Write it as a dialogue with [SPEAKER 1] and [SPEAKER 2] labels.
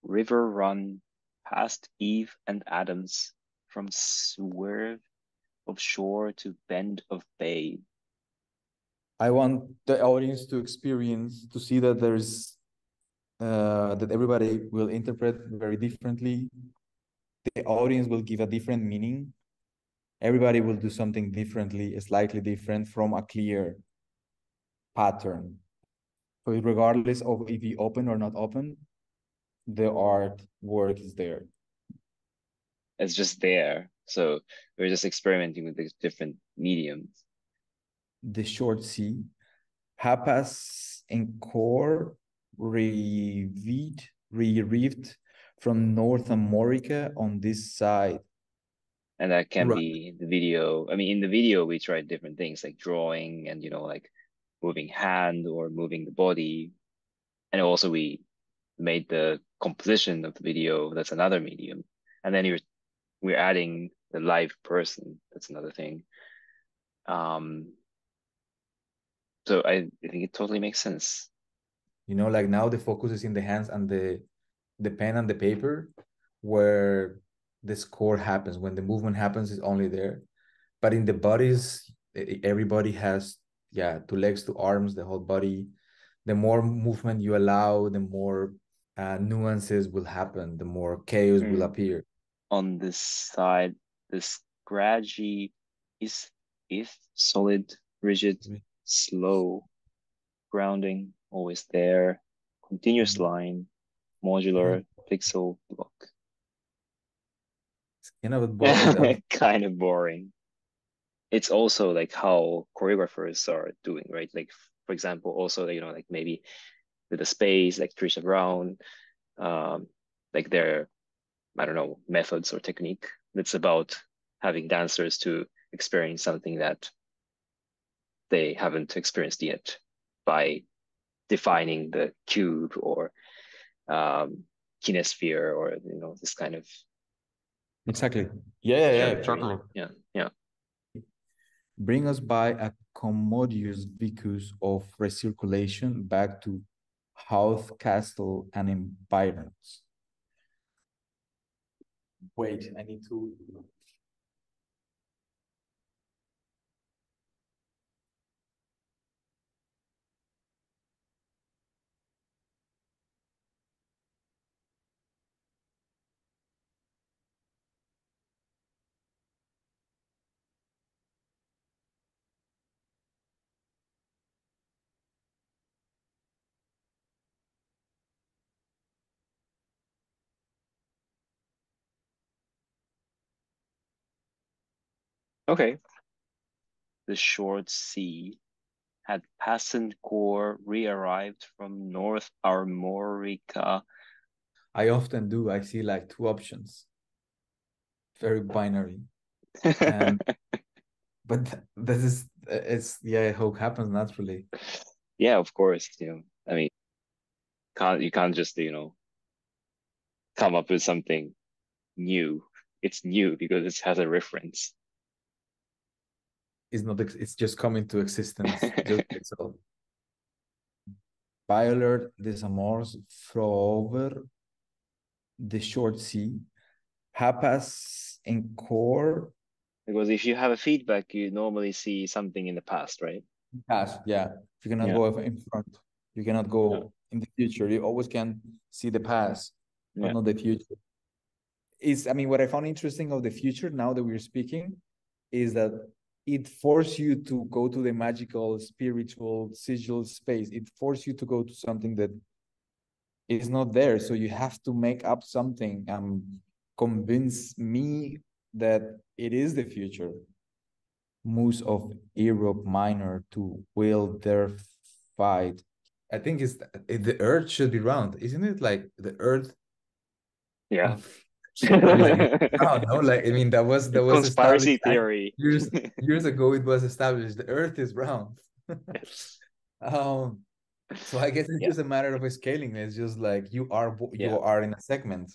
[SPEAKER 1] river run past Eve and Adams from swerve of shore to bend of bay.
[SPEAKER 2] I want the audience to experience, to see that there's that everybody will interpret very differently. The audience will give a different meaning. Everybody will do something differently, slightly different from a clear pattern. So regardless of if you open or not open, the art work is there.
[SPEAKER 1] It's just there. So we're just experimenting with these different mediums.
[SPEAKER 2] The short C, Hapas and core retrieved from North America on this side.
[SPEAKER 1] And that can
[SPEAKER 2] Right.
[SPEAKER 1] be the video. I mean, in the video, we tried different things like drawing and, like moving hand or moving the body. And also we made the composition of the video. That's another medium. And then we're adding the live person. That's another thing. So I think it totally makes sense.
[SPEAKER 2] Like now the focus is in the hands and the pen and the paper, where the score happens. When the movement happens, it's only there. But in the bodies, everybody has, two legs, two arms, the whole body. The more movement you allow, the more nuances will happen, the more chaos will appear.
[SPEAKER 1] On this side, the scratchy is if solid, rigid, slow, grounding, always there, continuous line, modular, pixel, block.
[SPEAKER 2] It's kind of boring.
[SPEAKER 1] Kind of boring. It's also like how choreographers are doing, right? Like, for example, also, like maybe with the space, like Trisha Brown, like their, I don't know, methods or technique that's about having dancers to experience something that they haven't experienced yet by defining the cube or kinesphere or this kind of
[SPEAKER 2] Exactly. Yeah,
[SPEAKER 1] totally. Yeah.
[SPEAKER 2] Bring us by a commodious vicus of recirculation back to Howth Castle and environs. Wait, I need to.
[SPEAKER 1] Okay. The short sea had passant core re-arrived from North Armorica.
[SPEAKER 2] I often do. I see like two options. Very binary. But this is I hope happens naturally.
[SPEAKER 1] Yeah, of course. I mean, you can't just, come up with something new. It's new because it has a reference.
[SPEAKER 2] It's just coming to existence just itself. Violer des Amors Frover, the short sea, Hapas and core.
[SPEAKER 1] Because if you have a feedback, you normally see something in the past, right?
[SPEAKER 2] Past, yeah. You cannot go in front. You cannot go in the future. You always can see the past, but not the future. What I found interesting of the future now that we're speaking is that it forces you to go to the magical, spiritual, sigil space. It forces you to go to something that is not there. So you have to make up something and convince me that it is the future. Moose of Europe Minor to will their fight. I think the Earth should be round, isn't it? Like the Earth.
[SPEAKER 1] Yeah.
[SPEAKER 2] No, that was
[SPEAKER 1] conspiracy
[SPEAKER 2] established
[SPEAKER 1] theory.
[SPEAKER 2] years ago. It was established the Earth is round. So I guess it's just a matter of scaling. It's just like you are in a segment.